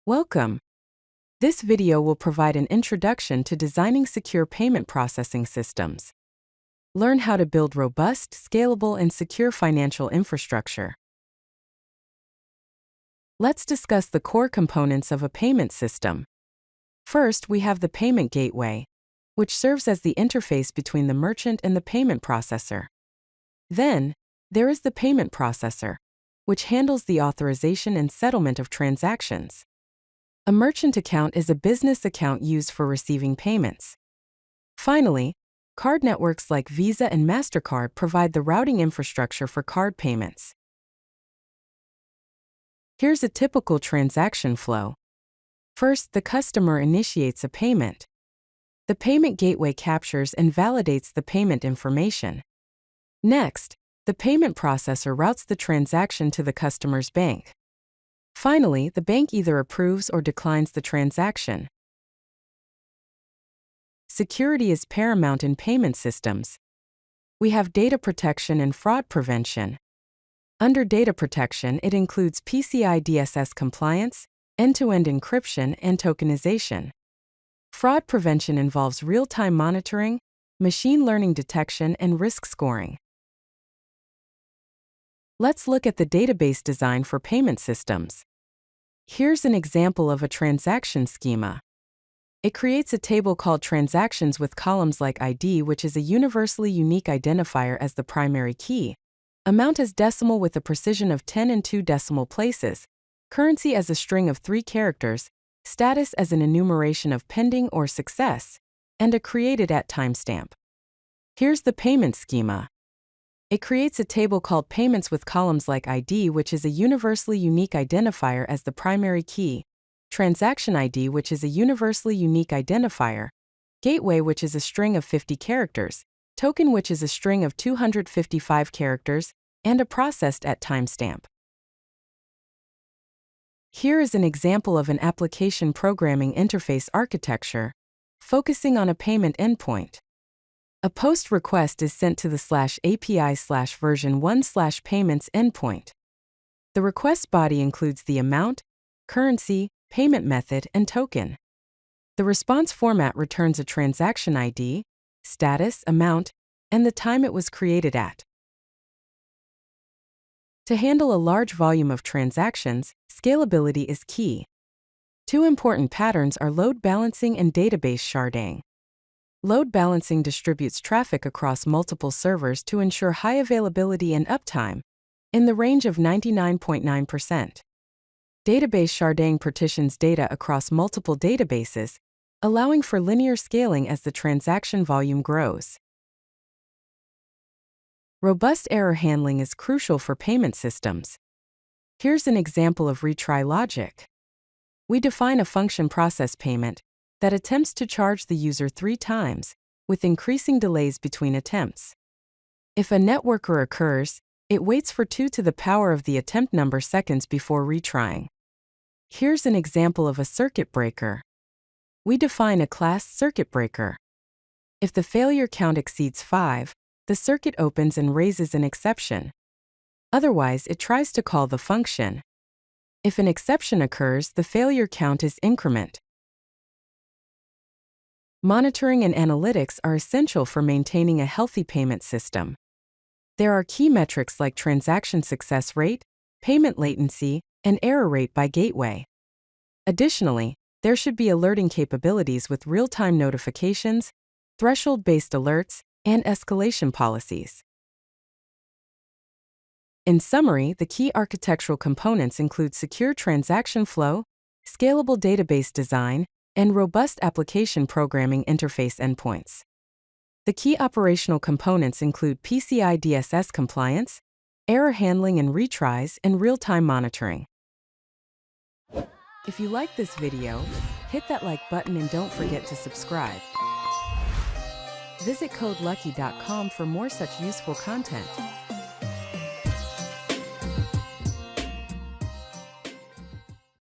Welcome. This video will provide an introduction to designing secure payment processing systems. Learn how to build robust, scalable, and secure financial infrastructure. Let's discuss the core components of a payment system. First, we have the payment gateway, which serves as the interface between the merchant and the payment processor. Then, there is the payment processor, which handles the authorization and settlement of transactions. A merchant account is a business account used for receiving payments. Finally, card networks like Visa and MasterCard provide the routing infrastructure for card payments. Here's a typical transaction flow. First, the customer initiates a payment. The payment gateway captures and validates the payment information. Next, the payment processor routes the transaction to the customer's bank. Finally, the bank either approves or declines the transaction. Security is paramount in payment systems. We have data protection and fraud prevention. Under data protection, it includes PCI DSS compliance, end-to-end encryption, and tokenization. Fraud prevention involves real-time monitoring, machine learning detection, and risk scoring. Let's look at the database design for payment systems. Here's an example of a transaction schema. It creates a table called transactions with columns like ID, which is a universally unique identifier as the primary key, amount as decimal with a precision of 10 and 2 decimal places, currency as a string of 3 characters, status as an enumeration of pending or success, and a created at timestamp. Here's the payment schema. It creates a table called payments with columns like ID, which is a universally unique identifier as the primary key, transaction ID, which is a universally unique identifier, gateway, which is a string of 50 characters, token, which is a string of 255 characters, and a processed at timestamp. Here is an example of an application programming interface architecture, focusing on a payment endpoint. A POST request is sent to the /API/version1/payments endpoint. The request body includes the amount, currency, payment method, and token. The response format returns a transaction ID, status, amount, and the time it was created at. To handle a large volume of transactions, scalability is key. Two important patterns are load balancing and database sharding. Load balancing distributes traffic across multiple servers to ensure high availability and uptime, in the range of 99.9%. Database sharding partitions data across multiple databases, allowing for linear scaling as the transaction volume grows. Robust error handling is crucial for payment systems. Here's an example of retry logic. We define a function process payment that attempts to charge the user 3 times, with increasing delays between attempts. If a networker occurs, it waits for 2 to the power of the attempt number seconds before retrying. Here's an example of a circuit breaker. We define a class circuit breaker. If the failure count exceeds 5, the circuit opens and raises an exception. Otherwise, it tries to call the function. If an exception occurs, the failure count is increment. Monitoring and analytics are essential for maintaining a healthy payment system. There are key metrics like transaction success rate, payment latency, and error rate by gateway. Additionally, there should be alerting capabilities with real-time notifications, threshold-based alerts, and escalation policies. In summary, the key architectural components include secure transaction flow, scalable database design, and robust application programming interface endpoints. The key operational components include PCI DSS compliance, error handling and retries, and real-time monitoring. If you like this video, hit that like button and don't forget to subscribe. Visit CodeLucky.com for more such useful content.